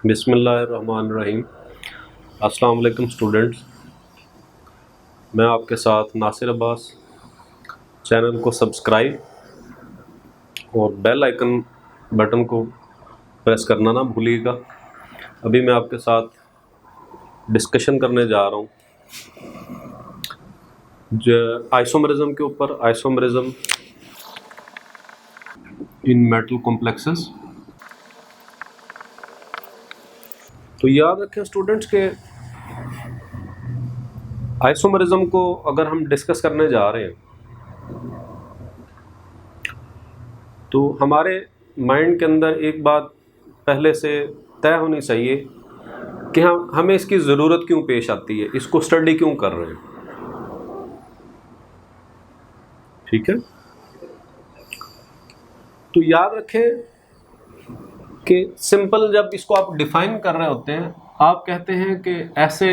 बिस्मिल्लाहिर्रहमानिर्रहीम। अस्सलाम वालेकुम स्टूडेंट्स, मैं आपके साथ नासिर अब्बास। चैनल को सब्सक्राइब और बेल आइकन बटन को प्रेस करना ना भूलिएगा। अभी मैं आपके साथ डिस्कशन करने जा रहा हूँ जो आइसोमरिज्म के ऊपर, आइसोमरिज्म इन मेटल कॉम्प्लेक्सेस। तो याद रखें स्टूडेंट्स के आइसोमरिज्म को अगर हम डिस्कस करने जा रहे हैं तो हमारे माइंड के अंदर एक बात पहले से तय होनी चाहिए कि हमें इसकी ज़रूरत क्यों पेश आती है, इसको स्टडी क्यों कर रहे हैं। ठीक है, तो याद रखें कि सिंपल जब इसको आप डिफाइन कर रहे होते हैं, आप कहते हैं कि ऐसे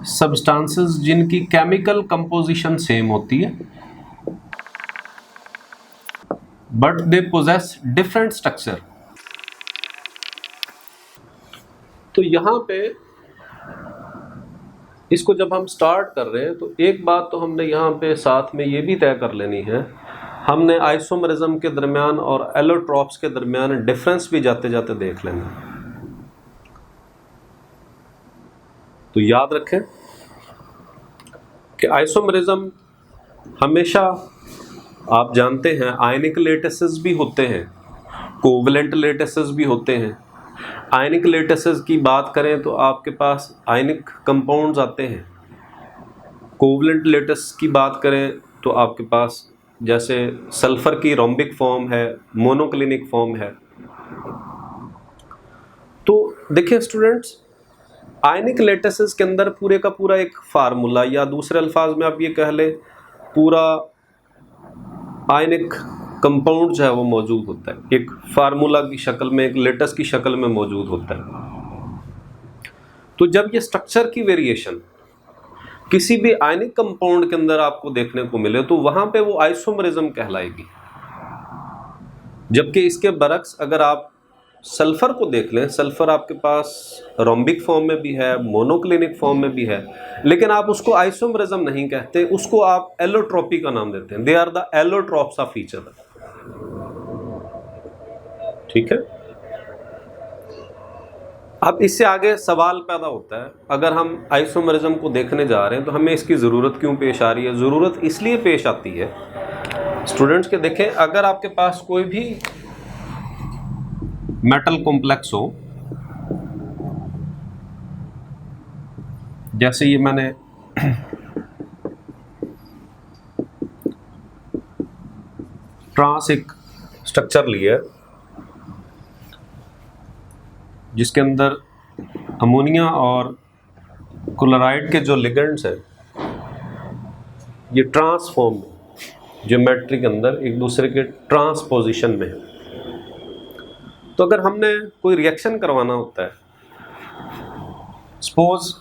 सब्सटेंसेस जिनकी केमिकल कंपोजिशन सेम होती है but they possess different structure. तो यहां पे इसको जब हम स्टार्ट कर रहे हैं तो एक बात तो हमने यहाँ पे साथ में ये भी तय कर लेनी है, हमने आइसोमरिज्म के दरमियान और एलोट्रॉप्स के दरमियान डिफरेंस भी जाते जाते देख लेना। तो याद रखें कि आइसोमरिज्म हमेशा, आप जानते हैं, आयनिक लेटिसेस भी होते हैं, कोवलेंट लेटिसेस भी होते हैं। आयनिक लेटिसेस की बात करें तो आपके पास आयनिक कंपाउंड्स आते हैं। कोवलेंट लेटिस की बात करें तो आपके पास जैसे सल्फर की रोम्बिक फॉर्म है, मोनोक्लिनिक फॉर्म है। तो देखिए स्टूडेंट्स, आयनिक लेटिसेस के अंदर पूरे का पूरा एक फार्मूला, या दूसरे अल्फाज में आप ये कह लें पूरा आयनिक कंपाउंड जो है वो मौजूद होता है, एक फार्मूला की शक्ल में, एक लेटस की शक्ल में मौजूद होता है। तो जब ये स्ट्रक्चर की वेरिएशन किसी भी आयनिक कंपाउंड के अंदर आपको देखने को मिले तो वहां पे वो आइसोमरिज्म कहलाएगी। जबकि इसके बरक्स अगर आप सल्फर को देख लें, सल्फर आपके पास रोम्बिक फॉर्म में भी है, मोनोक्लिनिक फॉर्म में भी है, लेकिन आप उसको आइसोमरिज्म नहीं कहते, उसको आप एलोट्रोपी का नाम देते हैं। They are the allotropes of each other. ठीक है, अब इससे आगे सवाल पैदा होता है, अगर हम आइसोमरिज्म को देखने जा रहे हैं तो हमें इसकी ज़रूरत क्यों पेश आ रही है। ज़रूरत इसलिए पेश आती है स्टूडेंट्स के, देखें, अगर आपके पास कोई भी मेटल कॉम्प्लेक्स हो, जैसे ये मैंने ट्रांस एक स्ट्रक्चर लिया जिसके अंदर अमोनिया और क्लोराइड के जो लिगेंड्स हैं ये ट्रांसफॉर्म ज्योमेट्री के अंदर एक दूसरे के ट्रांसपोजिशन में है। तो अगर हमने कोई रिएक्शन करवाना होता है, सपोज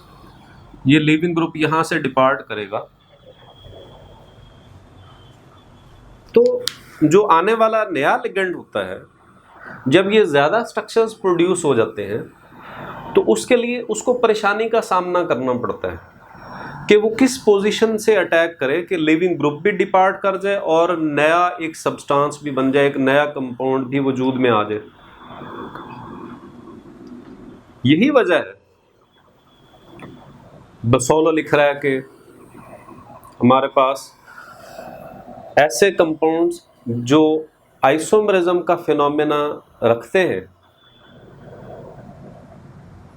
ये लीविंग ग्रुप यहां से डिपार्ट करेगा, तो जो आने वाला नया लिगेंड होता है, जब ये ज़्यादा स्ट्रक्चर्स प्रोड्यूस हो जाते हैं तो उसके लिए उसको परेशानी का सामना करना पड़ता है कि वो किस पोजीशन से अटैक करे कि लिविंग ग्रुप भी डिपार्ट कर जाए और नया एक सब्सटेंस भी बन जाए, एक नया कंपाउंड भी वजूद में आ जाए। यही वजह है, बसोलो लिख रहा है कि हमारे पास ऐसे कंपाउंड्स जो आइसोमरिज्म का फिनोमेना रखते हैं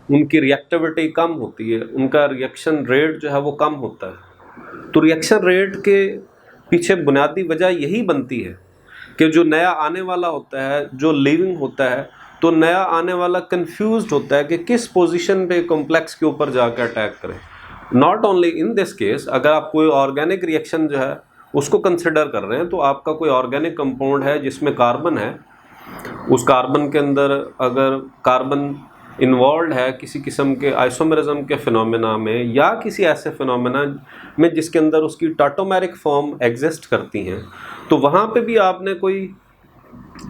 उनकी रिएक्टिविटी कम होती है, उनका रिएक्शन रेट जो है वो कम होता है। तो रिएक्शन रेट के पीछे बुनियादी वजह यही बनती है कि जो नया आने वाला होता है, जो लिविंग होता है, तो नया आने वाला कंफ्यूज्ड होता है कि किस पोजीशन पे कॉम्प्लेक्स के ऊपर जाकर अटैक करें। Not only in this case, अगर आप कोई ऑर्गेनिक रिएक्शन जो है उसको कंसिडर कर रहे हैं तो आपका कोई ऑर्गेनिक कंपाउंड है जिसमें कार्बन है, उस कार्बन के अंदर अगर कार्बन इन्वॉल्व है किसी किस्म के आइसोमरिज्म के फिनोमेना में या किसी ऐसे फिनोमेना में जिसके अंदर उसकी टाटोमेरिक फॉर्म एग्जिस्ट करती हैं, तो वहाँ पे भी आपने कोई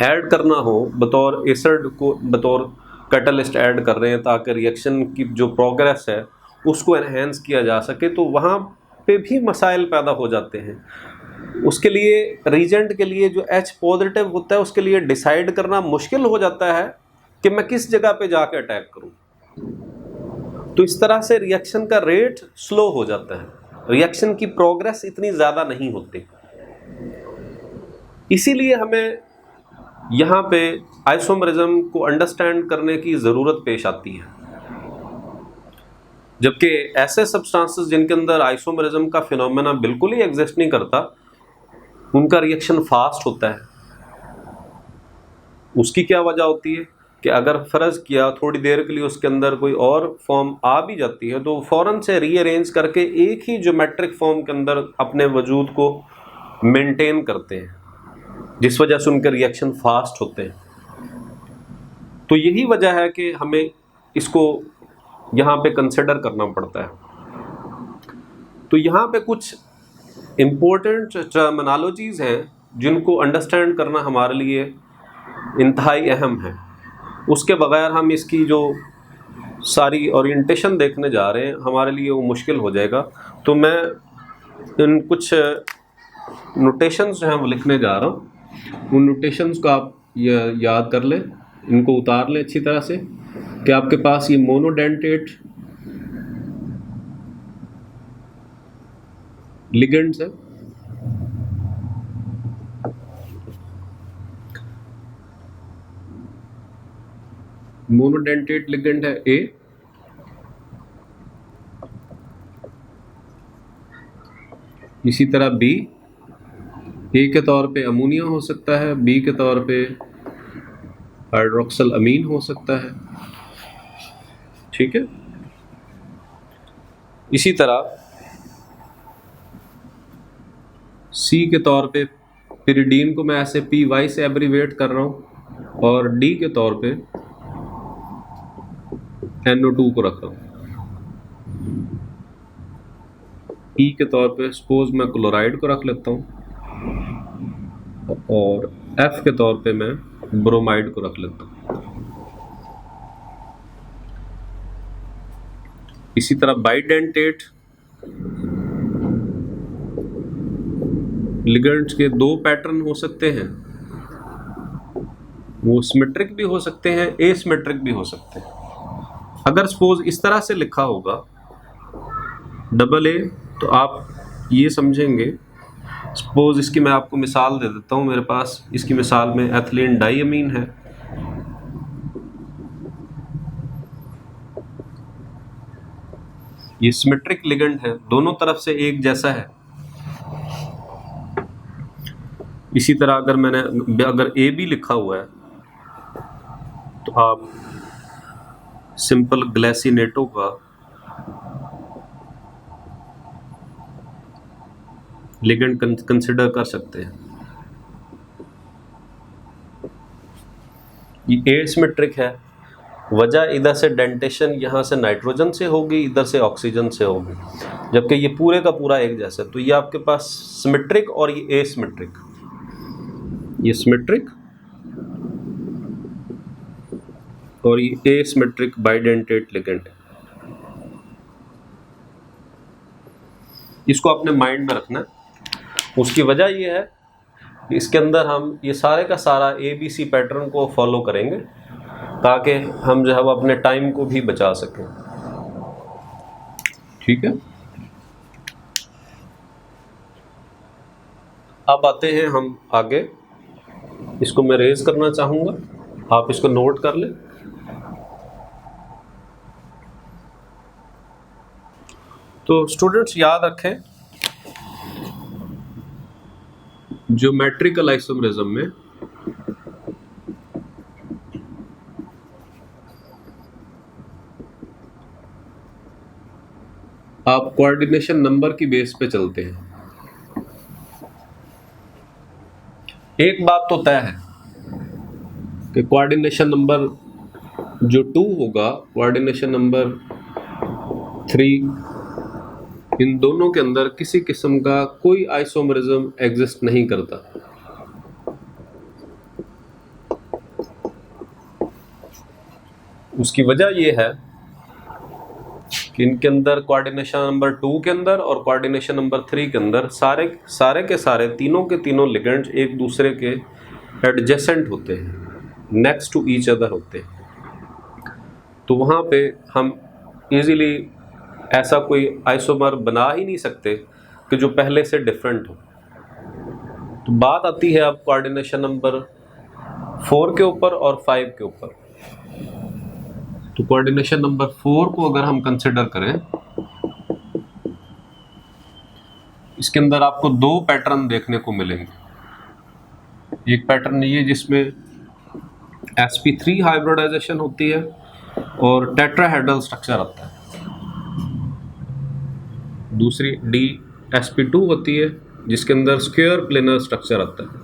ऐड करना हो बतौर एसिड को, बतौर कैटलिस्ट ऐड कर रहे हैं ताकि रिएक्शन की जो प्रोग्रेस है उसको एनहेंस किया जा सके, तो वहाँ पे भी मसाइल पैदा हो जाते हैं। उसके लिए रीजेंट के लिए जो H पॉजिटिव होता है उसके लिए डिसाइड करना मुश्किल हो जाता है कि मैं किस जगह पे जाके अटैक करूं। तो इस तरह से रिएक्शन का रेट स्लो हो जाता है, रिएक्शन की प्रोग्रेस इतनी ज़्यादा नहीं होती। इसीलिए हमें यहाँ पे आइसोमरिज्म को अंडरस्टैंड करने की ज़रूरत पेश आती है। जबकि ऐसे सब्सटेंसेस जिनके अंदर आइसोमरिज्म का फिनोमेना बिल्कुल ही एग्जिस्ट नहीं करता, उनका रिएक्शन फास्ट होता है। उसकी क्या वजह होती है कि अगर फ़र्ज़ किया थोड़ी देर के लिए उसके अंदर कोई और फॉर्म आ भी जाती है तो फ़ौरन से रीअरेंज करके एक ही ज्योमेट्रिक फॉर्म के अंदर अपने वजूद को मेंटेन करते हैं, जिस वजह से उनके रिएक्शन फास्ट होते हैं। तो यही वजह है कि हमें इसको यहाँ पे कंसिडर करना पड़ता है। तो यहाँ पे कुछ इम्पोर्टेंट टर्मिनोलॉजीज़ हैं जिनको अंडरस्टैंड करना हमारे लिए इंतहाई अहम है। उसके बगैर हम इसकी जो सारी ओरिएंटेशन देखने जा रहे हैं हमारे लिए वो मुश्किल हो जाएगा। तो मैं इन कुछ नोटेशंस जो हैं वो लिखने जा रहा हूँ। उन नोटेशंस को आप याद कर लें, इनको उतार लें अच्छी तरह से कि आपके पास ये मोनोडेंटेट लिगेंड्स है, मोनोडेंटेट लिगेंड है ए, इसी तरह बी, ए के तौर पे अमोनिया हो सकता है, बी के तौर पे हाइड्रोक्सिल अमीन हो सकता है। ठीक है, इसी तरह सी के तौर पे पिरिडीन को मैं ऐसे PY से एब्रीवेट कर रहा हूँ और डी के तौर पे NO2 को रख रहा हूँ। ई के तौर पे सपोज मैं क्लोराइड को रख लेता हूँ और F के तौर पे मैं ब्रोमाइड को रख लेता हूँ। इसी तरह बाइडेंटेट लिगेंड्स के दो पैटर्न हो सकते हैं, वो सिमेट्रिक भी हो सकते हैं, एसिमेट्रिक भी हो सकते हैं। अगर सपोज इस तरह से लिखा होगा AA, तो आप ये समझेंगे, सपोज इसकी मैं आपको मिसाल दे देता हूँ। मेरे पास इसकी मिसाल में एथिलीन डाइअमीन है, ये सिमेट्रिक लिगेंड है, दोनों तरफ से एक जैसा है। इसी तरह अगर AB लिखा हुआ है तो आप सिंपल ग्लासिनेटो का लिगेंड कंसिडर कर सकते हैं। ये एसिमेट्रिक है, वजह इधर से डेंटेशन यहाँ से नाइट्रोजन से होगी, इधर से ऑक्सीजन से होगी, जबकि ये पूरे का पूरा एक जैसा है। तो ये आपके पास सिमेट्रिक और ये एसिमेट्रिक, ये सिमेट्रिक और ये एसिमेट्रिक बाइडेंटेट लिगेंड। इसको अपने माइंड में रखना है। उसकी वजह ये है कि इसके अंदर हम ये सारे का सारा ABC पैटर्न को फॉलो करेंगे ताकि हम जो है वो अपने टाइम को भी बचा सकें। ठीक है, अब आते हैं हम आगे। इसको मैं रेज करना चाहूँगा, आप इसको नोट कर लें। तो स्टूडेंट्स याद रखें, ज्योमेट्रिकल आइसोमरिज्म में आप कोऑर्डिनेशन नंबर की बेस पे चलते हैं। एक बात तो तय है कि कोऑर्डिनेशन नंबर जो 2 होगा, कोऑर्डिनेशन नंबर 3, इन दोनों के अंदर किसी किस्म का कोई आइसोमरिज्म एग्जिस्ट नहीं करता। उसकी वजह ये है कि इनके अंदर कोऑर्डिनेशन नंबर 2 के अंदर और कोऑर्डिनेशन नंबर 3 के अंदर सारे के सारे तीनों के तीनों लिगेंड्स एक दूसरे के एडजेसेंट होते हैं, नेक्स्ट टू ईच अदर होते हैं। तो वहाँ पे हम इजीली ऐसा कोई आइसोमर बना ही नहीं सकते कि जो पहले से डिफरेंट हो। तो बात आती है अब कोऑर्डिनेशन नंबर 4 के ऊपर और 5 के ऊपर। तो कोऑर्डिनेशन नंबर 4 को अगर हम कंसिडर करें, इसके अंदर आपको दो पैटर्न देखने को मिलेंगे। एक पैटर्न ये जिसमें sp3 हाइब्रिडाइजेशन होती है और टेट्राहेड्रल स्ट्रक्चर आता है। दूसरी dsp2 होती है जिसके अंदर स्क्वायर प्लेनर स्ट्रक्चर आता है।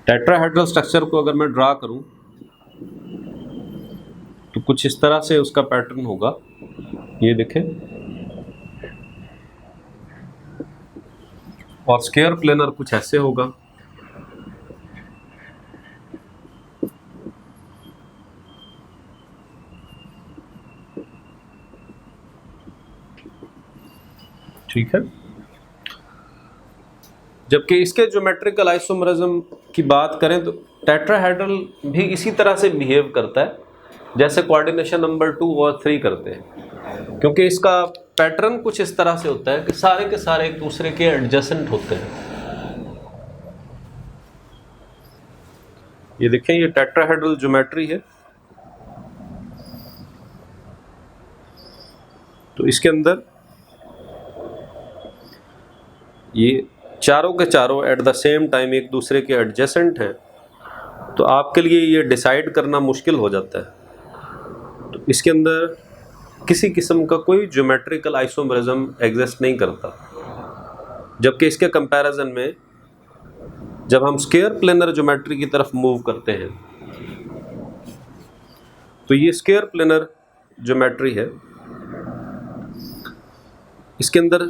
टेट्राहेड्रल स्ट्रक्चर को अगर मैं ड्रा करूं तो कुछ इस तरह से उसका पैटर्न होगा, ये देखें। और स्क्वायर प्लेनर कुछ ऐसे होगा। ठीक है। जबकि इसके ज्योमेट्रिकल आइसोमरिज्म की बात करें तो टेट्राहेड्रल भी इसी तरह से बिहेव करता है जैसे कोऑर्डिनेशन नंबर 2 और 3 करते हैं, क्योंकि इसका पैटर्न कुछ इस तरह से होता है कि सारे के सारे एक दूसरे के एडजेसेंट होते हैं। ये देखें, ये टेट्राहेड्रल ज्योमेट्री है। तो इसके अंदर ये चारों के चारों एट द सेम टाइम एक दूसरे के एडजेसेंट हैं, तो आपके लिए ये डिसाइड करना मुश्किल हो जाता है। तो इसके अंदर किसी किस्म का कोई ज्योमेट्रिकल आइसोमरिज्म एग्जिस्ट नहीं करता। जबकि इसके कंपैरिजन में जब हम स्क्वायर प्लेनर ज्योमेट्री की तरफ मूव करते हैं तो ये स्क्वायर प्लेनर ज्योमेट्री है। इसके अंदर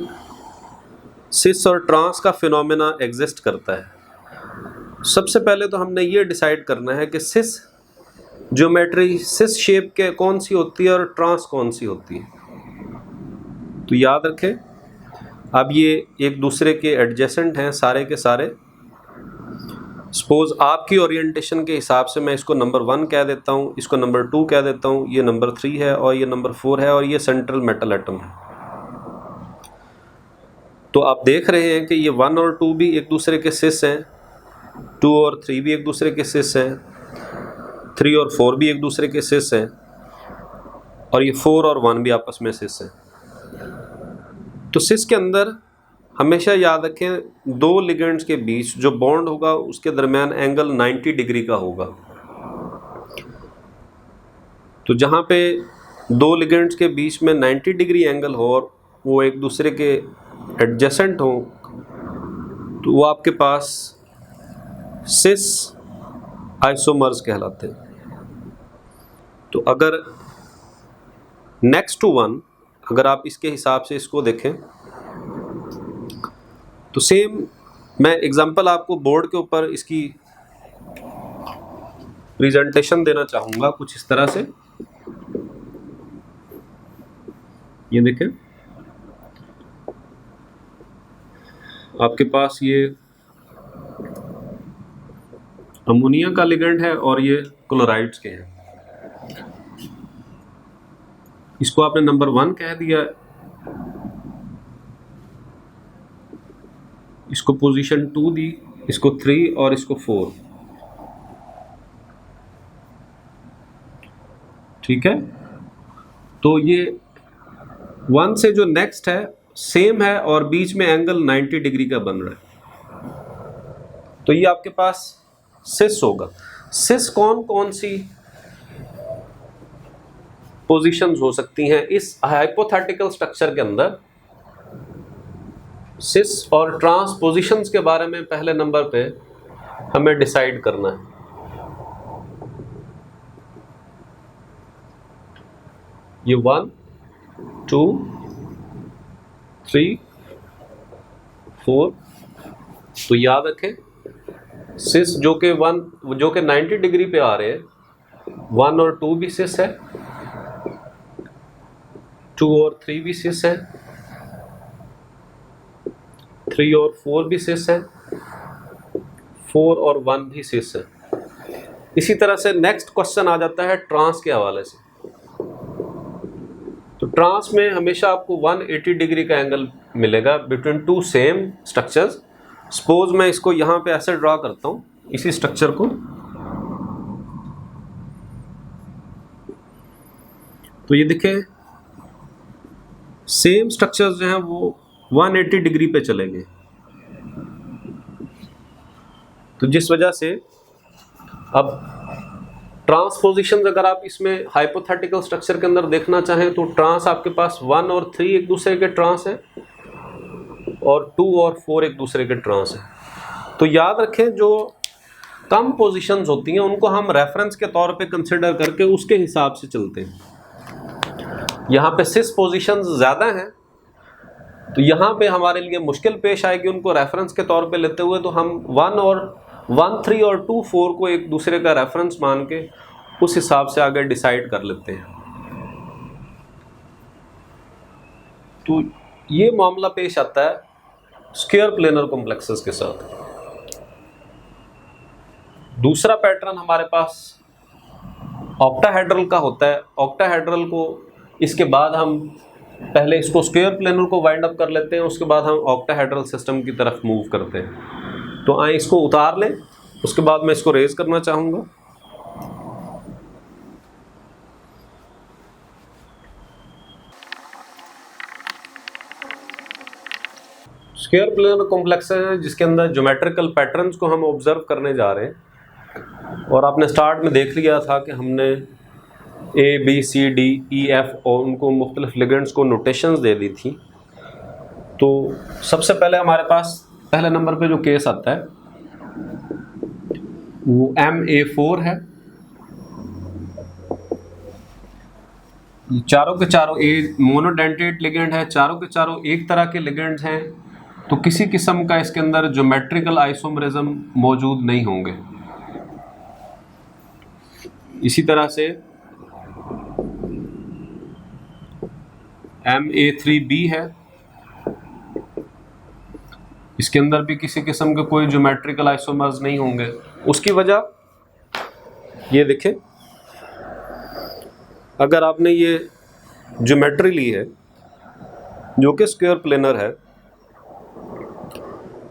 सिस और ट्रांस का फिनोमेना एग्जिस्ट करता है। सबसे पहले तो हमने ये डिसाइड करना है कि सिस ज्योमेट्री सिस शेप के कौन सी होती है और ट्रांस कौन सी होती है। तो याद रखें, अब ये एक दूसरे के एडजेसेंट हैं सारे के सारे। सपोज आपकी ओरिएंटेशन के हिसाब से मैं इसको नंबर 1 कह देता हूँ, इसको नंबर 2 कह देता हूँ, ये नंबर 3 है और ये नंबर 4 है और ये सेंट्रल मेटल एटम है। तो आप देख रहे हैं कि ये 1 और 2 भी एक दूसरे के सिस हैं, 2 और 3 भी एक दूसरे के सिस हैं, 3 और 4 भी एक दूसरे के सिस हैं और ये 4 और 1 भी आपस में सिस हैं। तो सिस के अंदर हमेशा याद रखें दो लिगेंड्स के बीच जो बॉन्ड होगा उसके दरमियान एंगल 90 डिग्री का होगा। तो जहाँ पे दो लिगेंड्स के बीच में 90 डिग्री एंगल हो और वो एक दूसरे के एडजेसेंट हो तो वो आपके पास सिस आइसोमर्स कहलाते हैं। तो अगर नेक्स्ट टू वन, अगर आप इसके हिसाब से इसको देखें तो सेम मैं एग्जांपल आपको बोर्ड के ऊपर इसकी प्रेजेंटेशन देना चाहूँगा कुछ इस तरह से। ये देखें, आपके पास ये अमोनिया का लिगेंड है और ये क्लोराइड्स के हैं। इसको आपने नंबर 1 कह दिया, इसको पोजीशन 2 दी, इसको 3 और इसको 4। ठीक है। तो ये 1 से जो नेक्स्ट है सेम है और बीच में एंगल 90 डिग्री का बन रहा है। तो ये आपके पास सिस होगा। सिस कौन कौन सी पोजीशंस हो सकती हैं इस हाइपोथेटिकल स्ट्रक्चर के अंदर? सिस और ट्रांस पोजीशंस के बारे में पहले नंबर पे हमें डिसाइड करना है। ये 1 2 3 4। तो याद रखें सिस जो कि 90 डिग्री पे आ रहे हैं, 1 और 2 भी सिस है, 2 और 3 भी सिस है, 3 और 4 भी सिस है, 4 और 1 भी सिस है। इसी तरह से नेक्स्ट क्वेश्चन आ जाता है ट्रांस के हवाले से। तो ट्रांस में हमेशा आपको 180 डिग्री का एंगल मिलेगा between two same structures. Suppose मैं इसको यहाँ पे ऐसे ड्रा करता हूँ, इसी स्ट्रक्चर को, तो ये देखें सेम स्ट्रक्चर्स जो हैं वो 180 डिग्री पे चलेंगे। तो जिस वजह से अब ट्रांसपोजिशन अगर आप इसमें हाइपोथेटिकल स्ट्रक्चर के अंदर देखना चाहें तो ट्रांस आपके पास 1 और 3 एक दूसरे के ट्रांस हैं और 2 और 4 एक दूसरे के ट्रांस हैं। तो याद रखें जो कम पोजीशंस होती हैं उनको हम रेफरेंस के तौर पे कंसिडर करके उसके हिसाब से चलते हैं। यहाँ पे सिस पोजीशंस ज़्यादा हैं तो यहाँ पे हमारे लिए मुश्किल पेश आएगी उनको रेफरेंस के तौर पे लेते हुए। तो हम 1 3 और 2 4 को एक दूसरे का रेफरेंस मान के उस हिसाब से आगे डिसाइड कर लेते हैं। तो ये मामला पेश आता है स्क्वायर प्लेनर कॉम्प्लेक्सेस के साथ। दूसरा पैटर्न हमारे पास ऑक्टाहेड्रल का होता है। ऑक्टाहेड्रल को इसके बाद हम पहले इसको स्क्वायर प्लेनर को वाइंड अप कर लेते हैं, उसके बाद हम ऑक्टाहेड्रल सिस्टम की तरफ मूव करते हैं। तो आए इसको उतार लें, उसके बाद मैं इसको रेज करना चाहूँगा। स्क्वायर प्लेनर कॉम्प्लेक्स है जिसके अंदर ज्योमेट्रिकल पैटर्न्स को हम ऑब्जर्व करने जा रहे हैं। और आपने स्टार्ट में देख लिया था कि हमने A B C D E F और उनको मुख्तलिफ लिगेंड्स को नोटेशंस दे दी थी। तो सबसे पहले हमारे पास पहले नंबर पे जो केस आता है वो MA4 है। चारों के चारों मोनोडेंटेट लिगेंड है, चारों के चारों एक तरह के लिगेंड्स हैं। तो किसी किस्म का इसके अंदर ज्योमेट्रिकल आइसोमरिज्म मौजूद नहीं होंगे। इसी तरह से MA3B है, इसके अंदर भी किसी किस्म के कोई ज्योमेट्रिकल आइसोमर्स नहीं होंगे। उसकी वजह ये देखें, अगर आपने ये ज्योमेट्री ली है जो कि स्क्वायर प्लेनर है,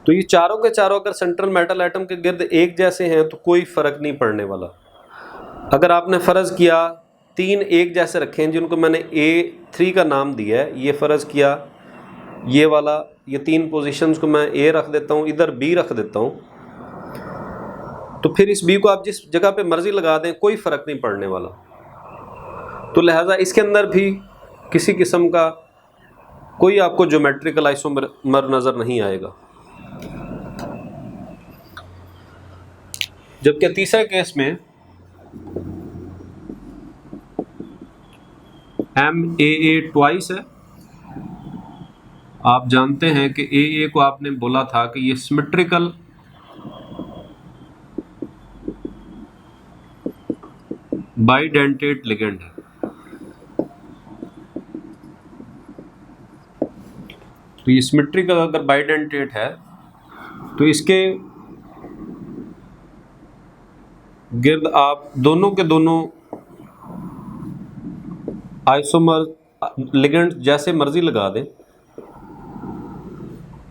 तो ये चारों के चारों अगर सेंट्रल मेटल एटम के गिर्द एक जैसे हैं तो कोई फ़र्क नहीं पड़ने वाला। अगर आपने फ़र्ज़ किया 3 एक जैसे रखे हैं जिनको मैंने A3 का नाम दिया है, ये फ़र्ज़ किया ये वाला, ये 3 पोजीशंस को मैं A रख देता हूँ, इधर B रख देता हूँ, तो फिर इस B को आप जिस जगह पे मर्ज़ी लगा दें कोई फ़र्क नहीं पड़ने वाला। तो लिहाजा इसके अंदर भी किसी किस्म का कोई आपको ज्योमेट्रिकल आइसोमर नज़र नहीं आएगा। जबकि तीसरे केस में MAA ट्वाइस है। आप जानते हैं कि AA को आपने बोला था कि ये सिमेट्रिकल बाइडेंटेट लिगेंड है। तो ये सिमेट्रिकल अगर बाइडेंटेट है तो इसके गिर्द आप दोनों के दोनों आइसोमर लिगेंड जैसे मर्जी लगा दें,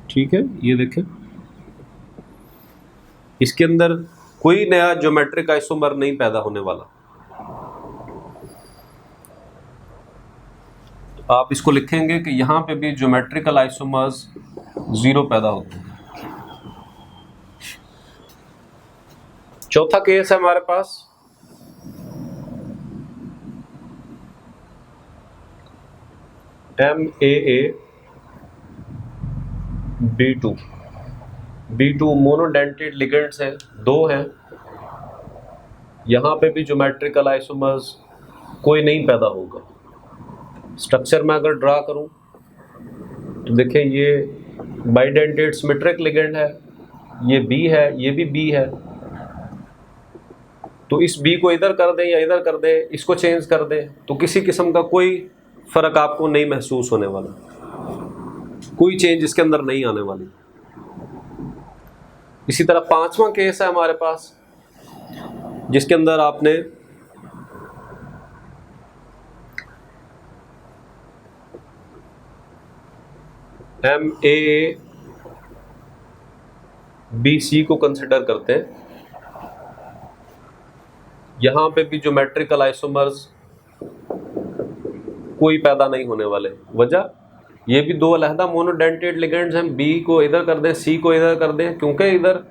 ठीक है। ये देखें इसके अंदर कोई नया ज्योमेट्रिक आइसोमर नहीं पैदा होने वाला। तो आप इसको लिखेंगे कि यहां पे भी ज्योमेट्रिकल आइसोमर्स 0 पैदा होते हैं। चौथा केस है हमारे पास MAA B2 मोनोडेंटेड लिगेंड्स हैं, 2 हैं। यहाँ पे भी ज्योमेट्रिकल आइसोमर्स कोई नहीं पैदा होगा। स्ट्रक्चर में अगर ड्रा करूँ तो देखें ये बाइडेंटेट सिमेट्रिक लिगेंड है, ये B है, ये भी B है, तो इस B को इधर कर दें या इधर कर दें, इसको चेंज कर दें, तो किसी किस्म का कोई फर्क आपको नहीं महसूस होने वाला, कोई चेंज इसके अंदर नहीं आने वाली। इसी तरह पांचवा केस है हमारे पास, जिसके अंदर आपने MAABC को कंसिडर करते हैं। यहां पे भी ज्योमेट्रिकल आइसोमर्स कोई पैदा नहीं होने वाले। वजह, ये भी दो अलहदा मोनोडेंटेड लिगेंड्स हैं, B को इधर कर दें, C को इधर कर दें, क्योंकि इधर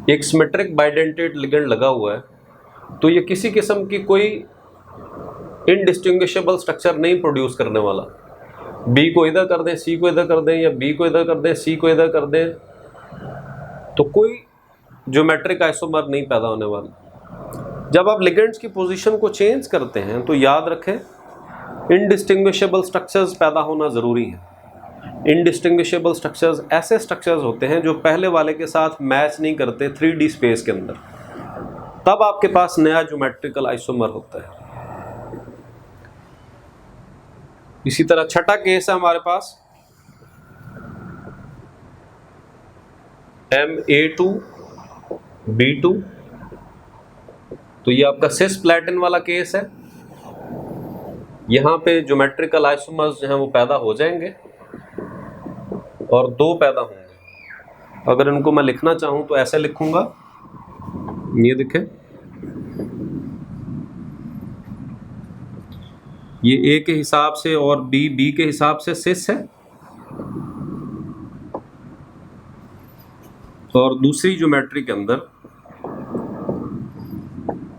एक सिमेट्रिक बाइडेंटेड लिगेंड लगा हुआ है, तो ये किसी किस्म की कोई इनडिस्टिंग्विशेबल स्ट्रक्चर नहीं प्रोड्यूस करने वाला। B को इधर कर दें, C को इधर कर दें, या B को इधर कर दें, C को इधर कर दें, तो कोई ज्योमेट्रिक आइसोमर नहीं पैदा होने वाला। जब आप लिगेंड्स की पोजीशन को चेंज करते हैं तो याद रखें इनडिस्टिंग्विशेबल स्ट्रक्चर्स पैदा होना ज़रूरी है। इनडिस्टिंग्विशेबल स्ट्रक्चर्स ऐसे स्ट्रक्चर्स होते हैं जो पहले वाले के साथ मैच नहीं करते 3D स्पेस के अंदर, तब आपके पास नया ज्योमेट्रिकल आइसोमर होता है। इसी तरह छठा केस है हमारे पास MA2B2, तो ये आपका सिस प्लैटिन वाला केस है। यहाँ पे ज्योमेट्रिकल आइसोमर्स जो हैं वो पैदा हो जाएंगे और दो पैदा होंगे। अगर इनको मैं लिखना चाहूँ तो ऐसे लिखूंगा, ये देखें, ये A के हिसाब से और B के हिसाब से सिस है, और दूसरी ज्योमेट्री के अंदर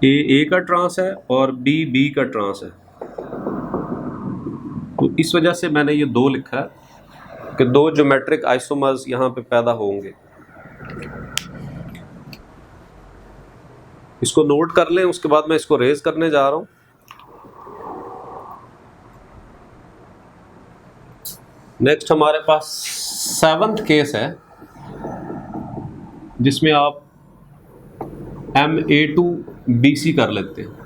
A का ट्रांस है और B का ट्रांस है। तो इस वजह से मैंने ये दो लिखा है कि दो ज्योमेट्रिक आइसोमर्स यहाँ पे पैदा होंगे। इसको नोट कर लें, उसके बाद मैं इसको रेज करने जा रहा हूँ। नेक्स्ट हमारे पास 7th केस है, जिसमें आप MA2BC कर लेते हैं।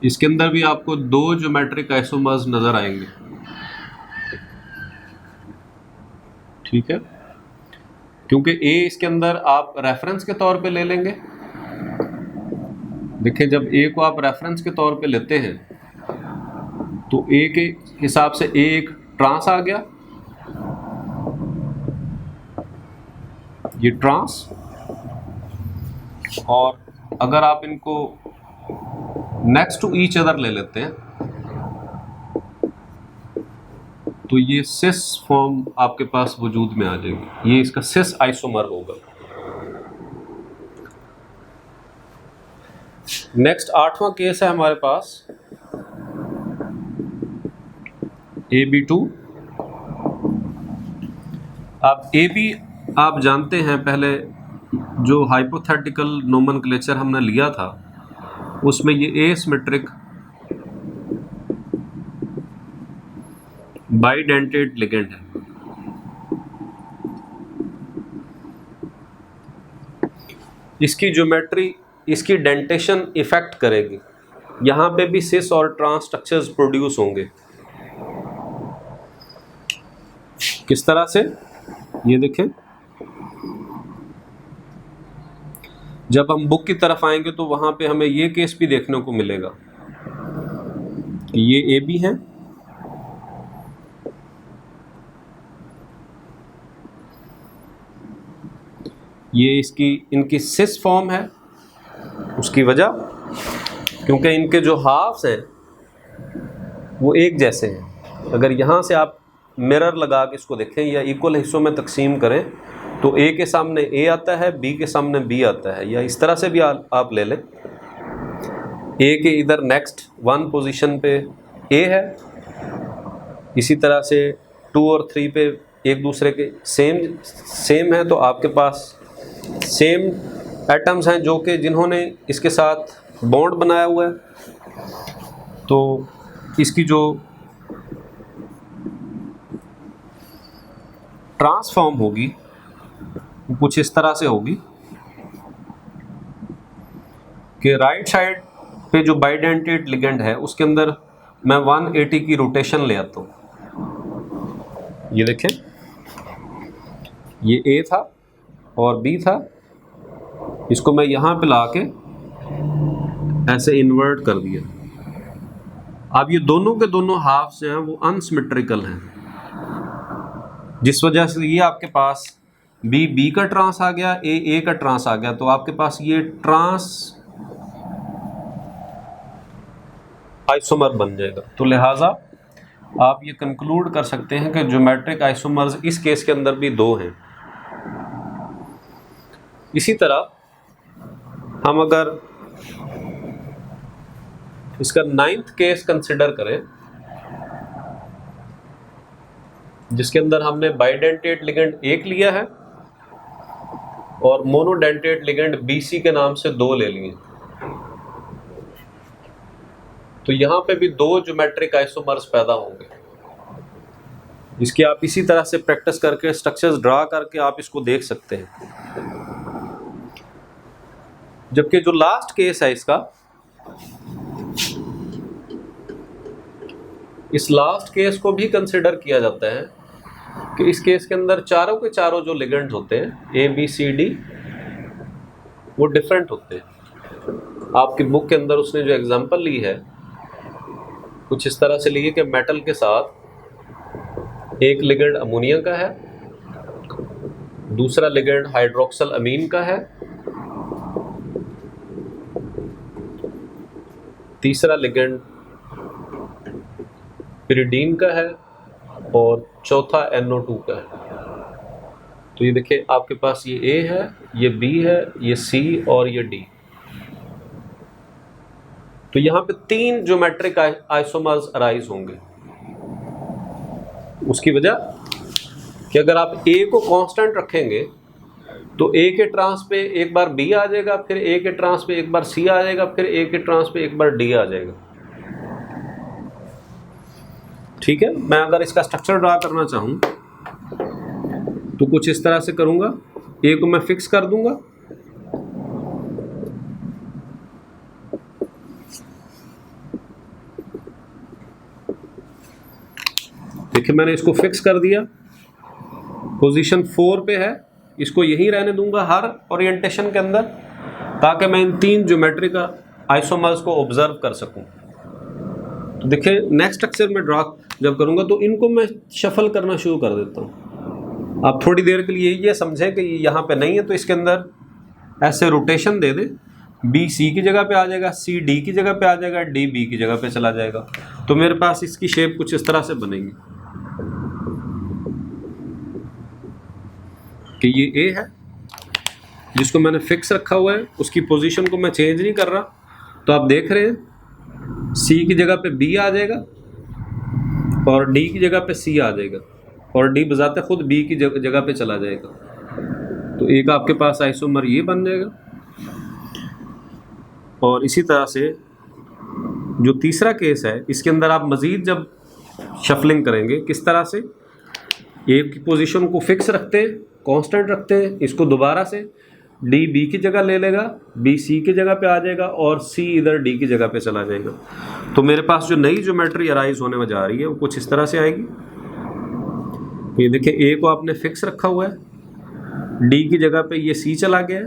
इसके अंदर भी आपको दो ज्योमेट्रिक आइसोमर्स नजर आएंगे, ठीक है, क्योंकि A इसके अंदर आप रेफरेंस के तौर पे ले लेंगे। देखिए, जब A को आप रेफरेंस के तौर पे लेते हैं तो A के हिसाब से A एक ट्रांस आ गया, ये ट्रांस, और अगर आप इनको नेक्स्ट टू ईच अदर ले लेते हैं तो ये सिस फॉर्म आपके पास वजूद में आ जाएगी। ये इसका सिस आइसोमर होगा। नेक्स्ट 8वां केस है हमारे पास AB2। अब AB आप जानते हैं, पहले जो हाइपोथेटिकल नोमेनक्लेचर हमने लिया था उसमें ये एसिमेट्रिक बाइडेंटेड लिगेंड है। इसकी ज्योमेट्री, इसकी डेंटेशन इफेक्ट करेगी। यहां पे भी सिस और ट्रांस स्ट्रक्चर्स प्रोड्यूस होंगे। किस तरह से, ये देखें, जब हम बुक की तरफ आएंगे तो वहां पे हमें ये केस भी देखने को मिलेगा कि ये AB है, ये इनकी सिस फॉर्म है। उसकी वजह, क्योंकि इनके जो हाफ्स हैं वो एक जैसे हैं। अगर यहाँ से आप मिरर लगा के इसको देखें या इक्वल हिस्सों में तकसीम करें तो A के सामने A आता है, B के सामने B आता है, या इस तरह से भी आप ले लें। A के इधर नेक्स्ट 1 पोजीशन पे A है, इसी तरह से 2 और 3 पे एक दूसरे के सेम है, तो आपके पास सेम एटम्स हैं जो कि जिन्होंने इसके साथ बॉन्ड बनाया हुआ है। तो इसकी जो ट्रांसफॉर्म होगी वो कुछ इस तरह से होगी कि राइट साइड पे जो बाइडेंटेट लिगेंड है उसके अंदर मैं 180 की रोटेशन ले आता हूँ। ये देखें, ये A था और B था, इसको मैं यहाँ पे ला के ऐसे इन्वर्ट कर दिया। अब ये दोनों के दोनों हाफ जो हैं वो अनसिमेट्रिकल हैं, जिस वजह से ये आपके पास B का ट्रांस आ गया, A का ट्रांस आ गया, तो आपके पास ये ट्रांस आइसोमर बन जाएगा। तो लिहाजा आप ये कंक्लूड कर सकते हैं कि ज्योमेट्रिक आइसोमर्स इस केस के अंदर भी दो हैं। इसी तरह हम अगर इसका 9th केस कंसिडर करें, जिसके अंदर हमने बाइडेंटेट लिगेंड एक लिया है और मोनोडेंटेट लिगेंड BC के नाम से दो ले लिए, तो यहां पे भी दो ज्योमेट्रिक आइसोमर्स पैदा होंगे। इसकी आप इसी तरह से प्रैक्टिस करके स्ट्रक्चर्स ड्रा करके आप इसको देख सकते हैं। जबकि जो लास्ट केस है इसका, इस लास्ट केस को भी कंसिडर किया जाता है कि इस केस के अंदर चारों के चारों जो लिगेंड्स होते हैं ABCD वो डिफरेंट होते हैं। आपकी बुक के अंदर उसने जो एग्जांपल ली है कुछ इस तरह से ली है कि मेटल के साथ एक लिगेंड अमोनिया का है, दूसरा लिगेंड हाइड्रोक्सल अमीन का है, तीसरा लिगेंड पिरिडीन का है और चौथा NO2 का है। तो ये देखिए आपके पास ये A है, ये B है, ये C और ये D। तो यहाँ पे 3 ज्योमेट्रिक आइसोमर्स अराइज होंगे। उसकी वजह कि अगर आप A को कांस्टेंट रखेंगे तो A के ट्रांस पे एक बार B आ जाएगा, फिर A के ट्रांस पे एक बार C आ जाएगा, फिर A के ट्रांस पे एक बार D आ जाएगा। ठीक है, मैं अगर इसका स्ट्रक्चर ड्रा करना चाहूँ तो कुछ इस तरह से करूँगा। A को मैं फिक्स कर दूंगा, देखिए मैंने इसको फिक्स कर दिया, पोजीशन 4 पे है, इसको यहीं रहने दूंगा हर ओरिएंटेशन के अंदर, ताकि मैं इन 3 ज्योमेट्रिक आइसोमर्स को ऑब्जर्व कर सकूं। तो देखिए नेक्स्ट स्ट्रक्चर में ड्रा जब करूंगा तो इनको मैं शफल करना शुरू कर देता हूं। आप थोड़ी देर के लिए ये समझें कि यहाँ पे नहीं है तो इसके अंदर ऐसे रोटेशन दे दे, B C की जगह पे आ जाएगा, C D की जगह पे आ जाएगा, D B की जगह पे चला जाएगा। तो मेरे पास इसकी शेप कुछ इस तरह से बनेगी कि ये A है जिसको मैंने फिक्स रखा हुआ है, उसकी पोजीशन को मैं चेंज नहीं कर रहा। तो आप देख रहे हैं C की जगह पे B आ जाएगा और D की जगह पे C आ जाएगा और D बजाते खुद B की जगह पे चला जाएगा। तो एक आपके पास आइसोमर ये बन जाएगा। और इसी तरह से जो तीसरा केस है इसके अंदर आप मज़ीद जब शफलिंग करेंगे, किस तरह से एक की पोजीशन को फिक्स रखते हैं, कांस्टेंट रखते हैं, इसको दोबारा से D B की जगह ले लेगा, B C की जगह पे आ जाएगा और C इधर D की जगह पे चला जाएगा। तो मेरे पास जो नई ज्योमेट्री अराइज होने जा रही है वो कुछ इस तरह से आएगी। ये देखिए A को आपने फिक्स रखा हुआ है, D की जगह पे ये C चला गया है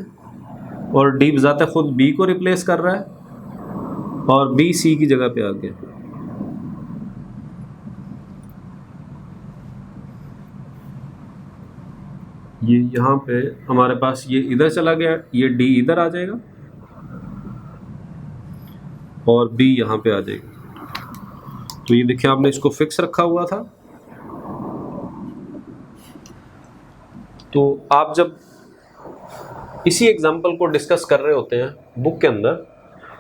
और D बजाते खुद B को रिप्लेस कर रहा है और B C की जगह पे आ गया। ये यहाँ पे हमारे पास ये इधर चला गया, ये D इधर आ जाएगा और B यहाँ पे आ जाएगा। तो ये देखिए आपने इसको फिक्स रखा हुआ था। तो आप जब इसी एग्जांपल को डिस्कस कर रहे होते हैं बुक के अंदर,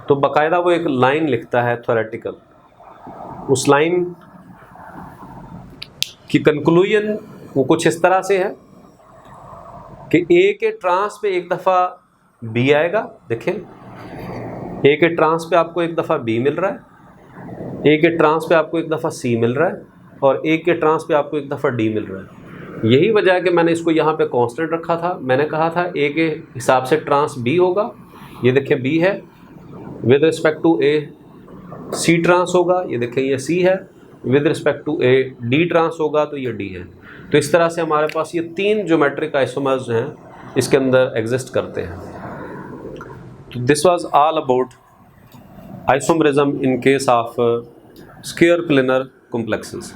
तो बाकायदा वो एक लाइन लिखता है थ्योरेटिकल। उस लाइन की कंक्लूजन वो कुछ इस तरह से है कि A के ट्रांस पे एक दफ़ा B आएगा। देखें A के ट्रांस पे आपको एक दफ़ा B मिल रहा है, A के ट्रांस पे आपको एक दफ़ा C मिल रहा है और A के ट्रांस पे आपको एक दफ़ा D मिल रहा है। यही वजह है कि मैंने इसको यहाँ पे कांस्टेंट रखा था। मैंने कहा था ए के हिसाब से ट्रांस बी होगा, ये देखिए बी है, with respect to A C trans होगा, ये देखिए ये सी है, with respect to A D trans होगा, तो ये डी है। तो इस तरह से हमारे पास ये 3 ज्योमेट्रिक आइसोमर्स हैं इसके अंदर एग्जिस्ट करते हैं। तो this was all about isomerism in case of square planar complexes.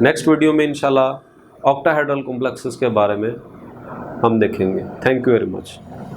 Next video में इंशाल्लाह ऑक्टाहेड्रल कॉम्प्लेक्सेस के बारे में हम देखेंगे। Thank you very much.